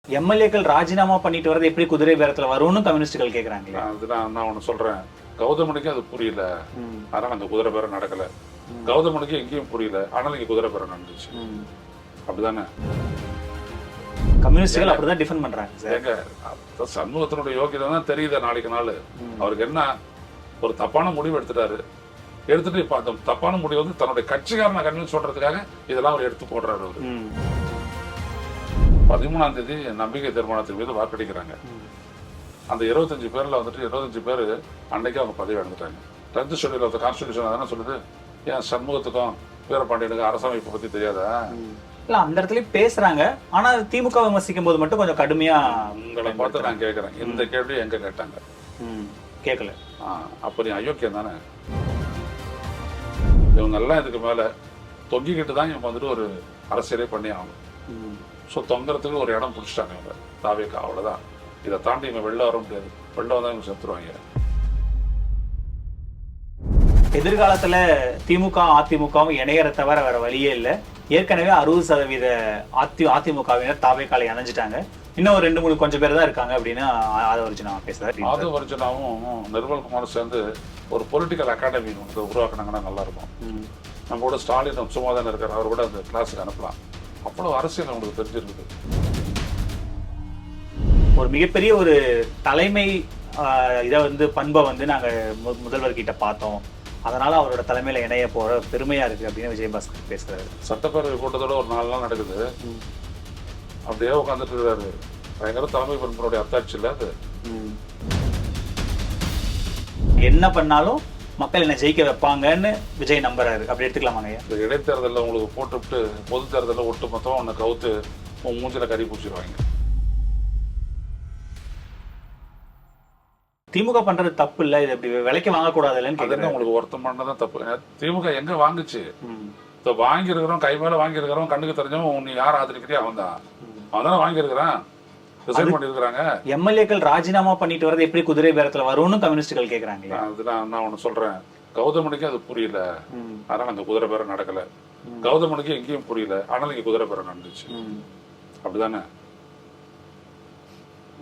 எம்எல்ஏக்கள் ராஜினாமா பண்ணிட்டு வரது எப்படி குதிரை பேரத்துல வரும்னு கம்யூனிஸ்டுகள் கேக்குறாங்க. அதுதான் நான் ஒண்ணு சொல்றேன். கௌதமனுக்கு அது புரியல, அதனால அந்த குதிரை பேரம் நடக்கல. கௌதமனுக்கு எங்கேயும் புரியல, ஆனால் இங்க குதிரை பேரம் நடந்துச்சு. அப்படிதானே கம்யூனிஸ்டுகள் அப்படிதான் டிஃபெண்ட் பண்றாங்க. எங்க சண்முகத்தினுடைய யோகியதை தான் தெரியுது. நாளைக்கு நாள் அவருக்கு என்ன ஒரு தப்பான முடிவு எடுத்துட்டு இப்ப அந்த தப்பான முடிவு வந்து தன்னுடைய கட்சிக்காரனை கன்வின்ஸ் சொல்றதுக்காக இதெல்லாம் அவர் எடுத்து போடுறாரு. அவரு 13ஆம் தேதி நம்பிக்கை தீர்மானத்தின் மீது வாக்களிக்கிறாங்க. அந்த 25 பேர்ல வந்துட்டு 25 பேர் அன்னைக்கு அவங்க பதவி அடைஞ்சிட்டாங்க. 10th schedule of the constitution அதான சொல்லுது. ஏன் சண்முகத்துக்கும் வீரபாண்டியனுக்கும் அரசமைப்பு பத்தி தெரியாதா? இல்ல அந்த இடத்துல பேசுறாங்க. ஆனா திமுக விமர்சிக்கும் போது மட்டும் கொஞ்சம் கடுமையா உங்களை பார்த்து நான் கேட்கறேன், இந்த கேள்வி எங்க கேட்டாங்க? கேட்கல. அப்ப நீ அயோக்கியம் தானே? இவங்க எல்லாம் இதுக்கு மேல தொங்கிக்கிட்டு தான் இவங்க வந்துட்டு ஒரு அரசியலே பண்ணி ஆகணும். ஸோ தொங்குறதுக்கு ஒரு இடம் பிடிச்சிட்டாங்க இவங்க தாவேக்கா. அவ்வளவுதான். இதை தாண்டி இவங்க வெளில வர முடியாது. வெளில வந்தா இவங்க செத்துருவாங்க. எதிர்காலத்துல திமுக அதிமுகவும் இணையற தவிர வேற வழியே இல்லை. ஏற்கனவே 60% அதிமுகவினர் தாவேக்காலை அணைஞ்சிட்டாங்க. இன்னும் ஒரு 2-3 கொஞ்சம் பேர் தான் இருக்காங்க அப்படின்னு ஆதவர்ஜுனா பேசுறாரு. ஆதவர்ஜுனாவும் நிர்மல்குமாரும் சேர்ந்து ஒரு பொலிட்டிக்கல் அகாடமி உருவாக்குனாங்கன்னா நல்லா இருக்கும். நம்மளோட ஸ்டாலின் சும்மா தானே இருக்காரு, அவர் கூட அந்த கிளாஸுக்கு அனுப்பலாம். அவ்வளவு அரசியல் அவங்களுக்கு தெரிஞ்சிருக்குது. ஒரு மிகப்பெரிய ஒரு தலைமை இதை வந்து பண்பை வந்து நாங்க முதல்வர்கிட்ட பார்த்தோம். அதனால அவரோட தலைமையில இணைய போற பெருமையா இருக்கு அப்படின்னு விஜயபாஸ்கர் பேசுறாரு. சட்டப்பேரவை கூட்டத்தோட ஒரு 4 நாள் நடக்குது. அப்படியே உட்காந்துட்டு இருக்காரு. பயங்கர தலைமை பண்புடைய அத்தாட்சி இல்ல அது. என்ன பண்ணாலும் மக்கள் என்ன ஜெயிக்க வைப்பாங்கன்னு விஜய் நம்புறாரு. அப்படி எடுத்துக்கலாமாங்க? இந்த இடைத்தேர்தலில் உங்களுக்கு போட்டுவிட்டு பொது தேர்தலில் ஒட்டு மொத்தம் உன்னை கவுத்து உன் மூஞ்சில கறி பூச்சிடுவாங்க. திமுக பண்றது தப்பு இல்ல, இது இப்படி விலைக்கு வாங்கக்கூடாது இல்லைன்னு உங்களுக்கு ஒருத்தம் பண்ணதான் தப்பு. திமுக எங்க வாங்குச்சு? வாங்கி இருக்கிறோம், கை மேல வாங்கி இருக்கிறோம், கண்ணுக்கு தெரிஞ்சவன் நீ யார் ஆதரிக்கிறியா அவன் தான். அவன் தானே வாங்கி இருக்கிறான், ரிசைன் பண்ணிருக்காங்க. எம்எல்ஏக்கள் ராஜினாமா பண்ணிட்டு வரது எப்படி குதிரை பேரத்துல வரும்னு கம்யூனிஸ்டுகள் கேக்குறாங்க. அதுதான் நான் ஒண்ணு சொல்றேன். கௌதமனுக்கு அது புரியல, அதனால அந்த குதிரை பேரம் நடக்கல. கௌதமனுக்கு எங்கேயும் புரியல, ஆனால் இங்க குதிரை பேரம் நடந்துச்சு. அப்படிதானே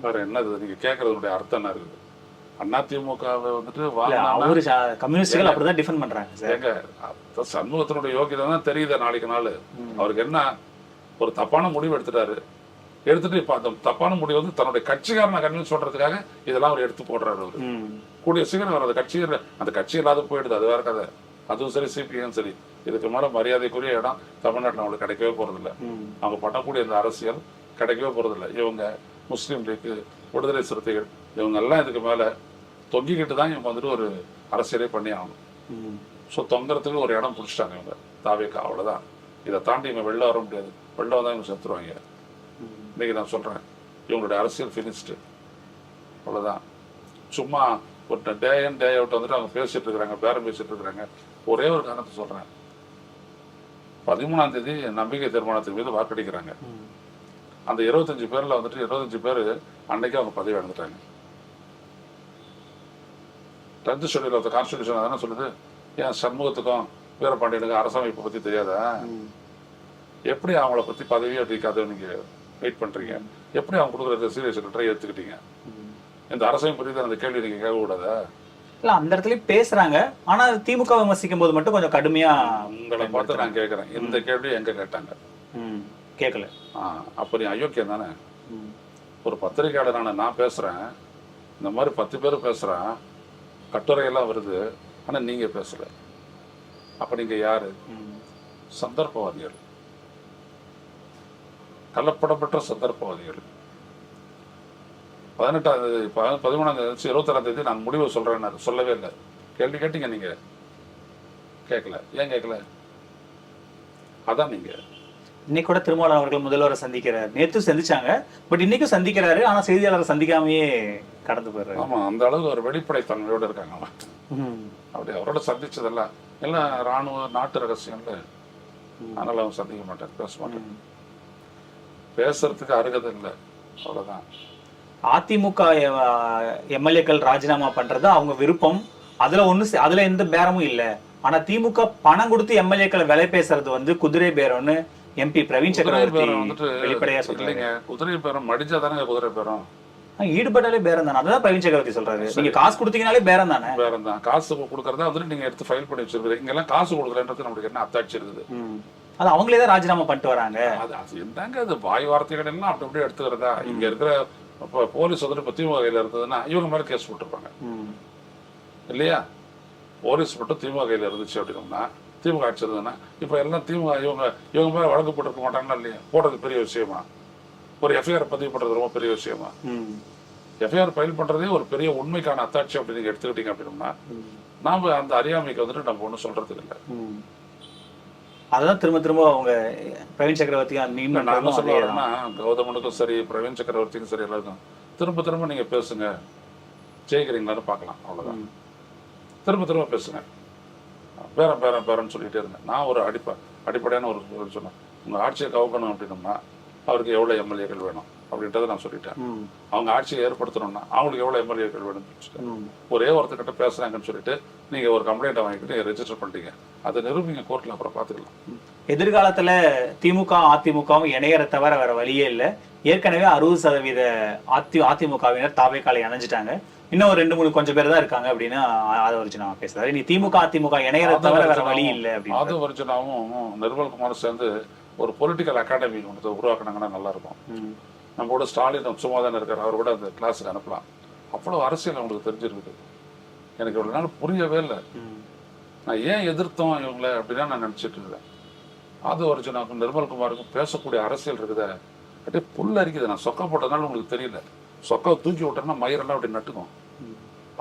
வேற என்னது? நீங்க கேட்கறதுடைய அர்த்தம் என்ன இருக்குது? அதிமுகவை வந்துட்டு கம்யூனிஸ்டுகள் அப்படிதான் டிஃபெண்ட் பண்றாங்க. எங்க சண்முகத்தினுடைய யோகியதை தான் தெரியுது. நாளைக்கு நாள் அவருக்கு என்ன ஒரு தப்பான முடிவு எடுத்துட்டு இப்ப அந்த தப்பான முடிவு வந்து தன்னுடைய கட்சிக்காரனை கன்வின்ஸ் சொல்றதுக்காக இதெல்லாம் அவர் எடுத்து போடுறாரு. அவரு கூடிய சீக்கிரம் அவர் அந்த கட்சி இல்லாத போயிடுது, அது வேற கதை. அதுவும் சரி, சிபிஎம் சரி, இதுக்கு மேல மரியாதைக்குரிய இடம் தமிழ்நாட்டில் அவங்களுக்கு கிடைக்கவே போறதில்லை. அவங்க பண்ணக்கூடிய இந்த அரசியல் கிடைக்கவே போறதில்லை. இவங்க முஸ்லீம் லீக், விடுதலை சிறுத்தைகள், இவங்க எல்லாம் இதுக்கு மேல தொங்கிக்கிட்டு தான் இவங்க வந்துட்டு ஒரு அரசியலே பண்ணி ஆகணும். ஸோ தொங்குறதுக்கு ஒரு இடம் பிடிச்சிட்டாங்க இவங்க தாவேக்கா. அவ்வளவுதான். இதை தாண்டி இவங்க வெளில வர முடியாது. வெளில வந்தா இவங்க செத்துருவாங்க. இன்னைக்கு நான் சொல்றேன், இவங்களுடைய அரசியல் ஃபினிஷ்டு. அவ்வளவுதான். சும்மா ஒரு டே இன் டே அவுட் வந்துட்டு அவங்க பேசிட்டு இருக்கிறாங்க, பேரம் பேசிட்டு இருக்கிறாங்க. ஒரே ஒரு காரணத்தை சொல்றேன். 13ஆம் தேதி நம்பிக்கை தீர்மானத்தின் மீது வாக்களிக்கிறாங்க. அந்த 25 பேர்ல வந்துட்டு 25 பேர் அன்னைக்கு அவங்க பதவி அடைஞ்சிட்டாங்க. 10th schedule of the constitution அதான சொல்லுது. ஏன் சண்முகத்துக்கும் வீரபாண்டியனுக்கும் அரசமைப்பு பத்தி தெரியாதா? எப்படி அவங்கள பத்தி பதவியே இருக்காது நீங்க வெயிட் பண்றீங்க? எப்படி அவங்க கொடுக்குற சீரியஸ் லெட்டரை ஏத்துக்கிட்டீங்க? இந்த அரசமைப்பு பத்தி அந்த கேள்வி நீங்க கேட்க கூடாதா? இல்ல அந்த இடத்துல பேசுறாங்க. ஆனா திமுக விமர்சிக்கும் போது மட்டும் கொஞ்சம் கடுமையா. உங்களை பார்த்து நான் கேட்கறேன், இந்த கேள்வி எங்க கேட்டாங்க? கேட்கல. அப்ப நீ அயோக்கியம் தானே? ஒரு பத்திரிகையாளரான நான் பேசுறேன், இந்த மாதிரி 10 பேர் பேசுறான், கட்டுரையெல்லாம் வருது, ஆனா நீங்க பேசல. அப்ப நீங்க யாரு? சந்தர்ப்பவாதிகள், கலப்படப்பட்ட சந்தர்ப்பவாதிகள். 13ஆம் தேதி 27ஆம் தேதி நான் முடிவு சொல்றேன், சொல்லவே இல்லை. கேள்வி கேட்டீங்க, நீங்க கேட்கல. ஏன் கேட்கல? அதான் நீங்க இன்னைக்கு கூட திருமாவளவன் அவர்கள் முதல்வரை சந்திக்கிறார். நேற்று சந்திச்சாங்க, பட் இன்னைக்கும் சந்திக்கிறாரு. ஆனா செய்தியாளரை சந்திக்காமையே கடந்து போயிடுறாரு. ஆமா, அந்த அளவுக்கு ஒரு வெளிப்படைத்தன்மையோட இருக்காங்க. அப்படி அவரோட சந்திச்சதெல்லாம் எல்லாம் ராணுவ நாட்டு ரகசியம்ல. அதனால அவங்க சந்திக்க மாட்டார், பேச மாட்டார். பேசுறதுக்கு அருகதை இல்லை, அவ்வளவுதான். அதிமுக எம்எல்ஏக்கள் ராஜினாமா பண்றது அவங்க விருப்பம். அதுல எந்த பேரமும் இல்லை. ஆனா திமுக பணம் கொடுத்து எம்எல்ஏக்களை விலை பேசுறது வந்து குதிரை பேரம்னு எம்பி பிரவீன் குதிரை சக்கரவர்த்தி பேரம் வந்துட்டு வெளிப்படையா சொல்றாங்க. இல்லைங்க, குதிரை பேரம் மடிச்சா தானே குதிரை பேரம். ஈடுபட்டாலே பேரம் தானே, அதான் பிரவீன் சக்கரவர்த்தி சொல்றாரு. நீங்க காசு கொடுத்தீங்கனாலே பேரம் தானே. பேரம் தான். காசு கொடுக்கறதா வந்துட்டு நீங்க எடுத்து ஃபைல் பண்ணி வச்சிருக்கீங்க. இங்கெல்லாம் காசு கொடுக்கலன்றது நம்மளுக்கு என்ன அத்தாட்சி இருக்குது? அது அவங்களே தான் ராஜினாமா பண்ணிட்டு வராங்க. அது என்னங்க அது வாய் வார்த்தைகள் எல்லாம் அப்படி அப்படியே எடுத்துக்கிறதா? இங்க இருக்கிற போலீஸ் வந்துட்டு இப்ப திமுக கையில இருந்ததுன்னா இவங்க மேல கேஸ் போட்டிருப்பாங்க இல்லையா? போலீஸ் மட்டும் திமுக கையில இருந்துச்சு அப்படின்னா, திமுக ஆட்சி இருந்ததுன்னா இப்ப எல்லாம் திமுக இவங்க மேல வழக்கு போட்டிருக்க மாட்டாங்களா இல்லையா? போடுறது பெரிய விஷயமா? ஒரு எஃப்ஐஆர் பதிவு பண்றது ரொம்ப பெரிய விஷயமா? எஃப்ஐஆர் ஃபைல் பண்றதே ஒரு பெரிய உண்மைக்கான அத்தாட்சி அப்படி நீங்க எடுத்துக்கிட்டீங்க அப்படின்னா, நாம அந்த அறியாமைக்கு வந்துட்டு நம்ம ஒண்ணும் சொல்றதுக்கு இல்லை. அதான் திரும்ப திரும்ப அவங்க பிரவீன் சக்கரவர்த்தி நான் என்ன சொல்ல வரேன்னா, கௌதமனுக்கும் சரி பிரவீன் சக்கரவர்த்திக்கும் சரி எல்லாருக்கும் திரும்ப திரும்ப நீங்க பேசுங்க, ஜெயிக்கிறீங்களான்னு பார்க்கலாம், அவ்வளவுதான். திரும்ப திரும்ப பேசுங்க, பேரம் பேரம் பேரம்னு சொல்லிட்டே இருந்தேன். நான் ஒரு அடிப்படையான ஒரு சொன்னேன், உங்க ஆட்சியை கவுக்கணும் அப்படின்னோம்னா அவருக்கு எவ்வளவு எம்எல்ஏக்கள் வேணும் அப்படின்றத நான் சொல்லிட்டேன். அவங்க ஆட்சியை ஏற்படுத்தணும்னா அவங்களுக்கு எவ்வளவு எம்எல்ஏக்கள் வேணும்னு சொல்லிட்டேன். ஒரே ஒருத்தர்கிட்ட பேசுறாங்கன்னு சொல்லிட்டு நீங்க ஒரு கம்ப்ளைண்ட் வாங்கிட்டு நீங்க ரெஜிஸ்டர் பண்ணிட்டீங்க, அதை நிரூபிங்க கோர்ட்ல, அப்புறம் பாத்துக்கலாம். எதிர்காலத்துல திமுக அதிமுகவும் இணையற தவிர வேற வழியே இல்லை. ஏற்கனவே 60% அதிமுகவினர் தாவேக்காலை அணைஞ்சிட்டாங்க. இன்னும் 2-3 கொஞ்சம் பேர் தான் இருக்காங்க அப்படின்னு ஆதவர்ஜுனா பேசுறாரு. நீ திமுக அதிமுக இணையற தவிர வேற வழி இல்லை அப்படின்னு. ஆதவர்ஜுனாவும் நிர்மல்குமாரும் சேர்ந்து ஒரு பொலிட்டிக்கல் அகாடமி ஒன்று உருவாக்குனாங்கன்னா நல்லா இருக்கும். நம்ம கூட ஸ்டாலின் சும்மா தானே இருக்காரு, அவர் கூட அந்த கிளாஸுக்கு அனுப்பலாம். அவ்வளவு அரசியல் அவங்களுக்கு தெரிஞ்சிருக்குது. எனக்கு இவ்வளவு நாள் புரியவே இல்லை, நான் ஏன் எதிர்த்தோம் இவங்களை அப்படின்னா நான் நினைச்சிட்டு இருந்தேன். ஆதவர்ஜுனாவுக்கும் நிர்மல்குமாருக்கும் பேசக்கூடிய அரசியல் இருக்குத அப்படியே புல் அரிக்குது. நான் சொக்கா போட்டதுனால உங்களுக்கு தெரியல, சொக்காவை தூக்கி விட்டேன்னா மயிரெல்லாம் அப்படி நட்டுக்கும்.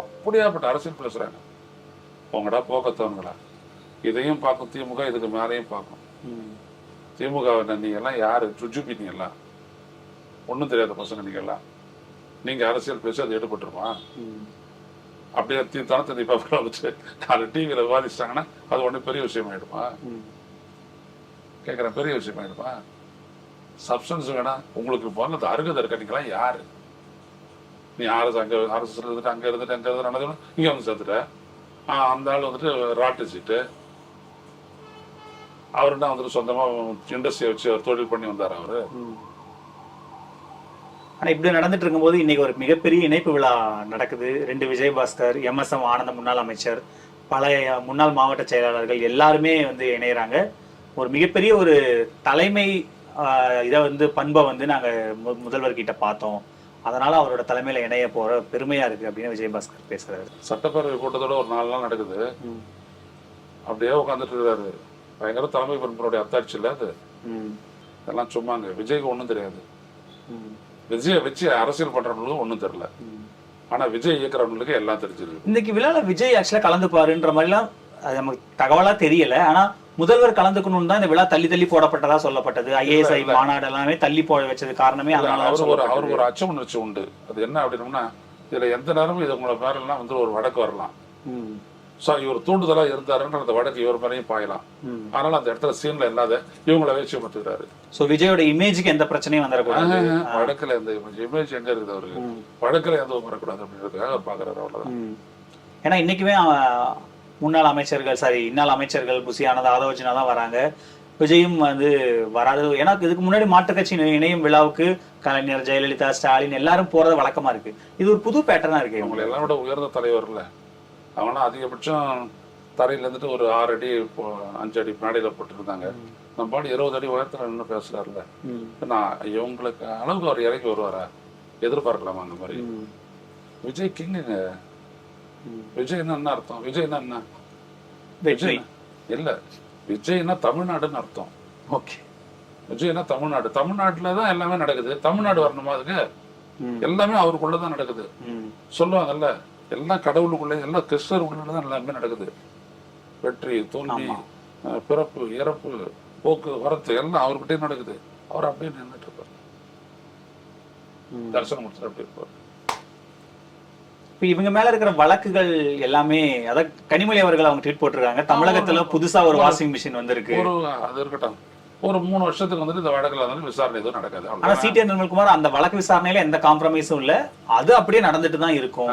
அப்படியாப்பட்ட அரசியல் பேசுறாங்க. உங்கடா போக்கத்தவங்களா, இதையும் பார்க்கும் திமுக, இதுக்கு மேலையும் பார்க்கும் திமுக. நீங்க எல்லாம் யாரு ஜுஜுபி? நீங்க எல்லாம் ஒன்றும் தெரியாத பசங்க. நீங்க எல்லாம் நீங்க அரசியல் பேசி அது எடுபட்டுருமா? அப்படியே தனத்தை பேப்பர் வச்சு 4 டிவியில விவாதிச்சிட்டாங்கன்னா அது ஒன்றும் பெரிய விஷயம் ஆயிடுமா? கேட்குறேன், பெரிய விஷயம் ஆயிடுமா? சப்ஸ்டன்ஸ் வேணா உங்களுக்கு போன அருகதை இருக்க. நீங்களாம் யாரு? நீ அங்கே அரசு இருந்துட்டு அங்கே நடந்து இங்கே வந்து சேர்த்துட்ட. அந்த ஆள் வந்துட்டு ராட்டு சீட்டு, அவருன்னா வந்துட்டு சொந்தமா இண்டஸ்ட்ரியை வச்சு அவர் தொழில் பண்ணி வந்தார் அவரு. ஆனா இப்படி நடந்துட்டு இருக்கும்போது இன்னைக்கு ஒரு மிகப்பெரிய இணைப்பு விழா நடக்குது. 2 விஜயபாஸ்கர், MSM ஆனந்த முன்னாள் அமைச்சர், பழைய முன்னாள் மாவட்ட செயலாளர்கள் எல்லாருமே வந்து இணையறாங்க. ஒரு மிகப்பெரிய ஒரு தலைமை இதை வந்து பண்பை வந்து நாங்க முதல்வர்கிட்ட பார்த்தோம், அதனால அவரோட தலைமையில இணைய போற பெருமையா இருக்கு அப்படின்னு விஜயபாஸ்கர் பேசுறாரு. சட்டப்பேரவை கூட்டத்தோட ஒரு 4 நாள் நடக்குது. அப்படியே உட்காந்துட்டு இருக்காரு. பயங்கர தலைமை பண்புடைய அத்தாட்சி இல்ல அது. இதெல்லாம் சும்மாங்க. விஜய்க்கு ஒண்ணும் தெரியாது. விஜய் வச்சு அரசியல் பண்றவங்களுக்கு ஒண்ணும் தெரியல. ஆனா விஜய் இயக்குறவங்களுக்கு எல்லாம் தெரிஞ்சிருக்கு. இன்னைக்கு விழால விஜய் ஆக்சுவலா கலந்துப்பாருன்ற மாதிரி எல்லாம் நமக்கு தகவலா தெரியல. ஆனா முதல்வர் கலந்துக்கணும்னு தான் இந்த விழா தள்ளி போடப்பட்டதா சொல்லப்பட்டது. IASI மாநாடு எல்லாமே தள்ளி போட வச்சது காரணமே அவருக்கு ஒரு அச்ச உணர்ச்சி உண்டு. அது என்ன அப்படின்னா, இதுல எந்த நேரமும் இது உங்களை மேலாம் வந்து ஒரு வடக்கு வரலாம். இவர் தூண்டுதலா இருந்தாருன்ற அந்த வடக்கு இவர் மேலையும் பாயலாம். அதனால அந்த இடத்துல சீன்ல இல்லாத இவங்களை வச்சு பார்த்துக்கிறாரு. விஜயோட இமேஜுக்கு எந்த பிரச்சனையும் வந்துடக்கூடாது. வடக்குல எந்த இமேஜ் எங்க இருக்குது அவருக்கு, வடக்குல எந்த வரக்கூடாது அப்படின்றதுக்காக அவர் பாக்குறாரு, அவ்வளவுதான். ஏன்னா இன்னைக்குமே முன்னாள் அமைச்சர்கள் இன்னாள் அமைச்சர்கள் புசி ஆனந்த், ஆதவர்ஜுனா தான் வராங்க. விஜயும் வந்து வராது. ஏன்னா இதுக்கு முன்னாடி மாற்றுக் கட்சி இணையும் விழாவுக்கு கலைஞர், ஜெயலலிதா, ஸ்டாலின் எல்லாரும் போறது வழக்கமா இருக்கு. இது ஒரு புது பேட்டர்னா இருக்கு. இவங்களை எல்லாம் விட உயர்ந்த தலைவர்ல அவனா அதிகபட்சம் தரையில இருந்துட்டு ஒரு 6 அடி 5 அடி மேடையில போட்டுருந்தாங்க. நம்ம பாடி 20 அடி உயரத்துல நின்று பேசுறாருல. நான் இவங்களுக்கு அளவுக்கு அவர் இறக்கி வருவாரா எதிர்பார்க்கலாமா? அந்த மாதிரி விஜய் கிங்குங்க. விஜய்னா என்ன அர்த்தம்? விஜய்னா என்ன? விஜய் இல்ல, விஜய்னா தமிழ்நாடுன்னு அர்த்தம். ஓகே, விஜய்னா தமிழ்நாடு. தமிழ்நாட்டுலதான் எல்லாமே நடக்குது. தமிழ்நாடு வரணுமா? அதுக்கு எல்லாமே அவருக்குள்ளதான் நடக்குது. சொல்லுவாங்கல்ல, எல்லாம் கடவுளுக்குள்ள, எல்லாம் கிறிஸ்தவருக்குள்ளதான் எல்லாமே நடக்குது. வெற்றி, தோல்வி, பிறப்பு, இறப்பு, போக்கு வரத்து எல்லாம் அவர்கிட்டே நடக்குது. அவர் அப்படியே நின்றுட்டு இருப்பார், தரிசனம் முடிச்சுட்டு அப்படி இருப்பார். இப்ப இவங்க மேல இருக்கிற வழக்குகள் எல்லாமே, அதான் கனிமொழி அவர்கள் அவங்க ட்வீட் போட்டிருக்காங்க, தமிழகத்துல புதுசா ஒரு வாஷிங் மிஷின் வந்திருக்கு. அது இருக்கட்டும், ஒரு 3 வருஷத்துக்கு வந்துட்டு இந்த வழக்குல வந்து விசாரணை எதுவும் நடக்காது. ஆனா CT நிர்மல்குமார் அந்த வழக்கு விசாரணையில எந்த காம்ப்ரமைஸும் இல்ல, அது அப்படியே நடந்துட்டு தான் இருக்கும்.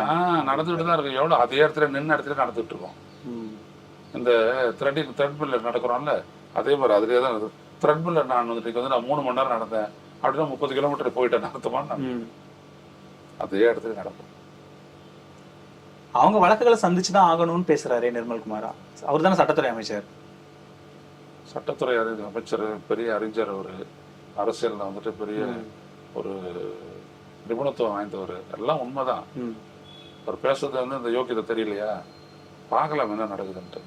நடந்துட்டு தான் இருக்கு. எவ்வளவு அதே இடத்துல நின்று இடத்துல நடந்துட்டு இருக்கோம். இந்த த்ரெட் மில்ல நடக்கிறோம்ல, அதே மாதிரி அதுலயே தான் த்ரெட்மில்ல நான் வந்துட்டு நான் 3 மணி நேரம் நடந்தேன் அப்படின்னா 30 கிலோமீட்டர் போயிட்டேன் அர்த்தமான அதே இடத்துக்கு நடப்பேன். அவங்க வழக்குகளை சந்திச்சுதான் ஆகணும்னு பேசுறாரு நிர்மல்குமாரா. அவர் தானே சட்டத்துறை அமைச்சர். சட்டத்துறை அமைச்சர், பெரிய அறிஞர், ஒரு அரசியல்ல வந்துட்டு பெரிய ஒரு நிபுணத்துவம் வாய்ந்தவர், எல்லாம் உண்மைதான். அவர் பேசுறது வந்து இந்த யோக்கியதை தெரியலையா, பார்க்கலாம் என்ன நடக்குதுன்ட்டு.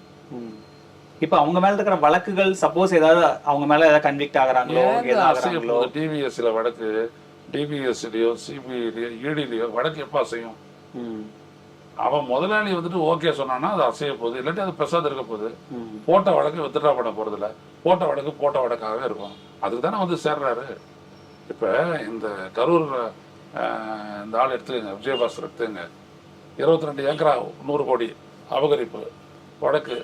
இப்ப அவங்க மேல இருக்கிற வழக்குகள் சப்போஸ் ஏதாவது அவங்க மேல ஏதாவது கன்விக்ட் ஆகுறாங்களோ, டிவிஎஸ்ல வழக்கு, டிபிஎஸ்லயோ சிபிஐலயோ இடிலயோ வழக்கு எப்ப அசையும்? அவன் முதலாளி வந்துட்டு ஓகே சொன்னான்னா அது அசைய போகுது, இல்லாட்டி அது பெருசாக இருக்க போகுது. போட்ட வழக்கு வித்ட்ரா பண்ண போறது இல்லை, போட்ட வழக்கு போட்ட வழக்காகவே இருக்கும். அதுக்கு தானே வந்து சேர்றாரு. இப்ப இந்த கரூர் இந்த ஆள் எடுத்துக்கங்க, விஜயபாஸ்கர் எடுத்துக்கங்க, 22 ஏக்கரா 100 கோடி அபகரிப்பு வழக்கு,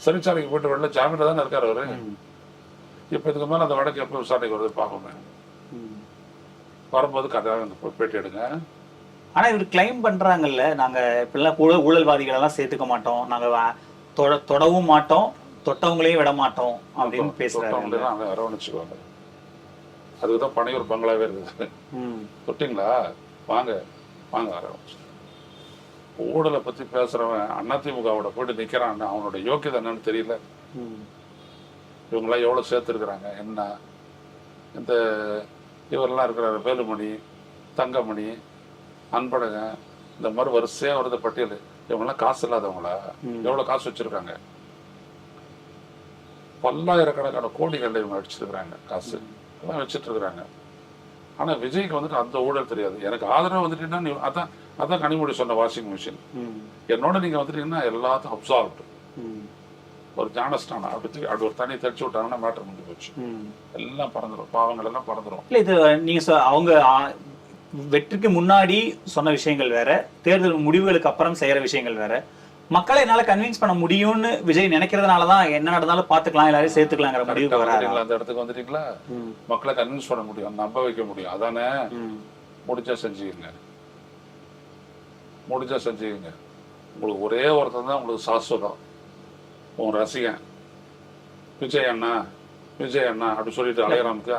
சிறைச்சாலைக்கு போயிட்டு வரல, ஜாமீன்ல தானே இருக்காரு அவரு. இப்ப இதுக்கு மேல அந்த வழக்கு எப்போ விசாரணைக்கு வருது பார்ப்போமே. வரும்போது கதையாக பேட்டி எடுங்க. ஆனா இவர் கிளைம் பண்றாங்கல்ல, நாங்க இப்பெல்லாம் ஊழல்வாதிகள் எல்லாம் சேர்த்துக்க மாட்டோம், நாங்க தொடவும் மாட்டோம், தொட்டவங்களையும் விட மாட்டோம் அப்படின்னு பேசுறாங்க. அரவணைச்சுக்குவாங்க. அதுக்குதான் பனையூர் பங்களாவே இருக்குது. தொட்டிங்களா, வாங்க வாங்க அரவணைச்சு. ஊழலை பத்தி பேசுறவன் அதிமுகவோட போயிட்டு நிக்கிறான், அவனோட யோக்கியதை என்னன்னு தெரியல. இவங்கெல்லாம் எவ்வளவு சேர்த்துருக்குறாங்க என்ன. இந்த இவரெல்லாம் இருக்கிறாரு, வேலுமணி, தங்கமணி, அன்பழகன், இந்த மாதிரி வரிசையா வருது பட்டியல். இவங்கெல்லாம் காசு இல்லாதவங்களா? எவ்வளவு காசு வச்சிருக்காங்க? பல்லாயிரக்கணக்கான கோடிகள் இவங்க அடிச்சிருக்கிறாங்க, காசு எல்லாம் வச்சுட்டு இருக்கிறாங்க. ஆனா விஜய்க்கு வந்துட்டு அந்த ஊழல் தெரியாது. எனக்கு ஆதரவு வந்துட்டீங்கன்னா நீ அதான் அதான் கனிமொழி சொன்ன வாஷிங் மிஷின், என்னோட நீங்க வந்துட்டீங்கன்னா எல்லாத்தையும் அப்சால்வ்டு, ஒரு ஞானஸ்தானம் அப்படி ஒரு தண்ணி தெளிச்சு விட்டாங்கன்னா மேட்டர் முடிஞ்சு போச்சு, எல்லாம் பறந்துடும், பாவங்கள் எல்லாம் பறந்துடும். இல்ல இது நீங்க அவங்க வெற்றிக்கு முன்னாடி சொன்ன விஷயங்கள் வேற, தேர்தல் முடிவுகளுக்கு அப்புறம் செய்யற விஷயங்கள் வேற. மக்களை என்னால கன்வின்ஸ் பண்ண முடியும்னு விஜய் நினைக்கிறதுனாலதான் என்ன நடந்தாலும் பாத்துக்கலாம், எல்லாரையும் சேர்த்துக்கலாங்கிற முடிவுக்கு வராங்க. அந்த இடத்துக்கு வந்துட்டீங்களா, மக்களை கன்வின்ஸ் பண்ண முடியும், நம்ப வைக்க முடியும். அதானே முடிஞ்சா செஞ்சுக்கங்க, முடிஞ்சா செஞ்சுக்கங்க. உங்களுக்கு ஒரே ஒருத்தர் தான் உங்களுக்கு சாஸ்வதம், உங்க ரசிகன் விஜய் அண்ணா, விஜய் அண்ணா அப்படி சொல்லிட்டு அலையறாமுக்கு.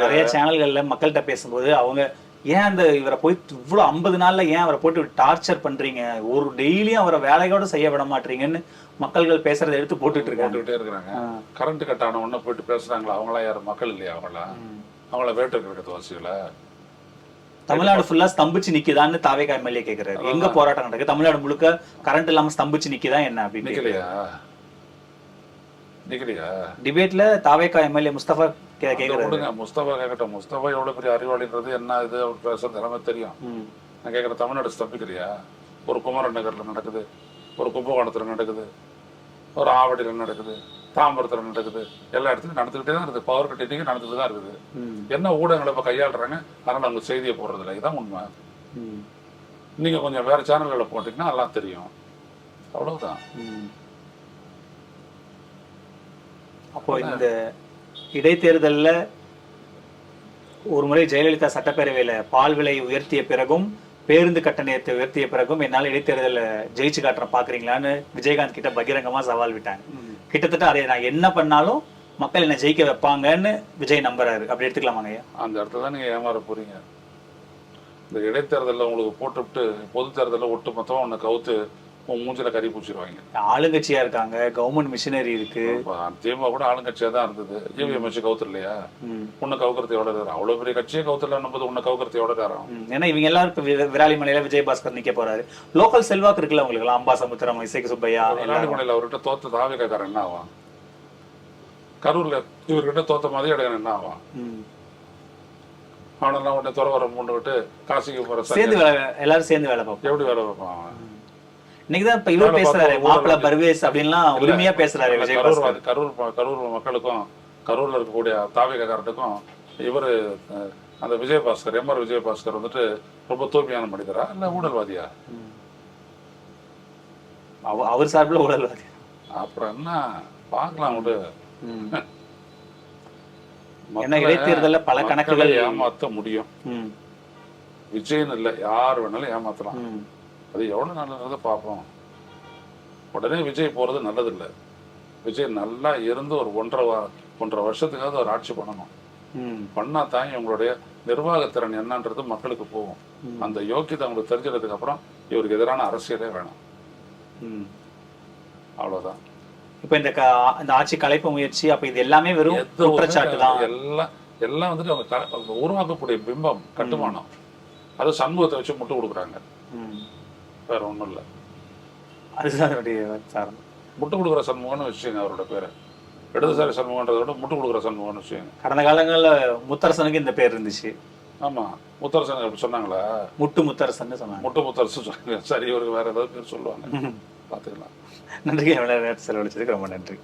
நிறைய சேனல்கள்ல மக்கள்கிட்ட பேசும்போது அவங்க ஏன் அந்த இவரை போய் இவ்வளவு 50 நாள்ல ஏன் அவரை போட்டு டார்ச்சர் பண்றீங்க, ஒரு டெய்லியும் அவரை வேலையோட செய்ய விட மாட்டீங்கன்னு மக்கள்கள் பேசுறதை எடுத்து போட்டுட்டே இருக்காங்க. கரண்ட் கட் ஆன உடனே போயிட்டு பேசுறாங்களா, அவங்களா யாரும் மக்கள் இல்லையா? அவங்கள வேட்டு இருக்கிற வாசிகளை தமிழ்நாடு ஃபுல்லா ஸ்தம்பிச்சு நிக்குதான்னு தாவேகா எம்எல்ஏ கேக்குறாரு. எங்க போராட்டம் நடக்குது, தமிழ்நாடு முழுக்க கரண்ட் இல்லாம ஸ்தம்பிச்சு நிக்குதா என்ன அப்படின்னு நிக்கலையா? டிபேட்ல தாவேகா எம்எல்ஏ முஸ்தபா கேக்குறாங்க. முஸ்தபா கேட்கட்டும், முஸ்தபா எவ்வளவு பெரிய அறிவாளின்றது என்ன இது அவர் பேசுறது எல்லாமே தெரியும். நான் கேட்கறேன், தமிழ்நாடு ஸ்தம்பிக்கலையா? ஒரு குமரன் நகர்ல நடக்குது, ஒரு கும்பகோணத்துல நடக்குது, ஒரு ஆவடியில நடக்குது, தாம்பரத்துல நடக்குது, எல்லா இடத்துலையும் நடந்துகிட்டே தான் இருக்குது. பவர் கட் இன்னைக்கு நடந்துட்டு தான் இருக்குது. என்ன ஊடகங்களை இப்ப கையாளுறாங்க, அதனால அவங்க செய்தியை போடுறது இல்லை. இதுதான் உண்மை. நீங்க கொஞ்சம் வேற சேனல்களை போட்டீங்கன்னா எல்லாம் தெரியும், அவ்வளவுதான். அப்போ இந்த இடைத்தேர்தல்ல ஒரு முறை ஜெயலலிதா சட்டப்பேரவையில பால் விலை உயர்த்திய பிறகும் பேருந்து கட்டணத்தை உயர்த்திய பிறகும் என்னால இடைத்தேர்தல ஜெயிச்சு காட்டுற பாக்குறீங்களான்னு விஜயகாந்த் கிட்ட பகிரங்கமா சவால் விட்டாங்க. கிட்டத்தட்ட அதை நான் என்ன பண்ணாலும் மக்கள் என்ன ஜெயிக்க வைப்பாங்கன்னு விஜய் நம்புறாரு. அப்படி எடுத்துக்கலாமாங்க? அந்த இடத்துல தான் நீங்க ஏமாற போறீங்க. இந்த இடைத்தேர்தலில் உங்களுக்கு போட்டுவிட்டு பொது தேர்தலில் ஒட்டு மொத்தமா உன்னை கவுத்து மூஞ்சில கறி பூச்சிடுவாங்க. ஆளுங்கட்சியா இருக்காங்க, கவர்மெண்ட் மிஷினரி இருக்கு. திமுக கூட ஆளுங்கட்சியா தான் இருந்தது. இவிஎம் வச்சு கவுத்து இல்லையா? உன்னை கவுக்குறது எவ்வளவு நேரம்? அவ்வளவு பெரிய கட்சியே கவுத்துல போது உன்னை கவுக்குறது எவ்வளவு நேரம்? ஏன்னா இவங்க எல்லாரும் இப்ப விராலிமலையில விஜயபாஸ்கர் நிக்க போறாரு. லோக்கல் செல்வாக்கு இருக்குல்ல உங்களுக்கு எல்லாம், அம்பாசமுத்திரம், இசைக்கு சுப்பையா. விராலிமலையில அவர்கிட்ட தோத்த தாவேக்காரன் என்ன ஆவான்? கரூர்ல இவர்கிட்ட தோத்த மாதிரி எடுக்கணும் என்ன ஆவான்? அவனெல்லாம் உடனே துறை வர மூண்டு விட்டு காசிக்கு போற சேர்ந்து எல்லாரும் சேர்ந்து வேலை பார்ப்போம். எப்படி வேலை பார்ப்பான் அவன்? இன்னைக்குதான் இப்ப இவர் பேசுறாரு, மாப்பிள்ள பர்வேஸ் அப்படின்லாம் உரிமையா பேசுறாரு. கரூர் மக்களுக்கும் கரூர்ல இருக்கக்கூடிய தாவேக்காரனுக்கும் இவரு அந்த விஜயபாஸ்கர், எம்ஆர் விஜயபாஸ்கர் வந்துட்டு ரொம்ப தூய்மையான மனிதரா இல்ல ஊழல்வாதியா? அவர் சார்பில் ஊழல்வாதி. அப்புறம் என்ன பார்க்கலாம். இடைத்தேர்தல்ல பல கணக்குகள் ஏமாத்த முடியும். விஜயன் இல்ல, யார் வேணாலும் ஏமாத்தலாம். அது எவ்வளவு நல்லது பார்ப்போம். உடனே விஜய் போறது நல்லது இல்லை. விஜய் நல்லா இருந்து ஒரு 1.5 வருஷத்துக்காவது ஒரு ஆட்சி பண்ணணும். ம். பண்ணா தான் இவங்களுடைய நிர்வாகத்திறன் என்னன்றது மக்களுக்கு போகும். அந்த யோக்கியத்தை அவங்களுக்கு தெரிஞ்சதுக்கு அப்புறம் இவருக்கு எதிரான அரசியலே வேணும். ம். அவ்வளவுதான். இப்ப இந்த ஆட்சி கலைப்பு முயற்சி, அப்ப இது எல்லாமே வெறும் குற்றச்சாட்டு தான். எல்லாம் வந்துட்டு அவங்க உருவாக்கக்கூடிய பிம்பம், கட்டுமானம். அது சண்முகத்தை வச்சு முட்டு கொடுக்குறாங்க, வேற ஒண்ணும் இல்லை. அதுதான் அதனுடைய சாரம். முட்டு கொடுக்குற சண்முகம்னு வச்சுங்க அவரோட பேரை. இடதுசாரி சண்முகன்றதை விட முட்டு கொடுக்குற சண்முகம்னு வச்சுங்க. கடந்த காலங்கள்ல முத்தரசனுக்கு இந்த பேர் இருந்துச்சு. ஆமா, முத்தரசன் அப்படி சொன்னாங்களா? முத்தரசன் சொன்னாங்க. முத்தரசன் சொன்னாங்க. சரி, இவருக்கு வேற ஏதாவது பேர் சொல்லுவாங்க, பாத்துக்கலாம். நன்றி. எவ்வளவு நேரம் செலவழிச்சதுக்கு ரொம்ப நன்றி.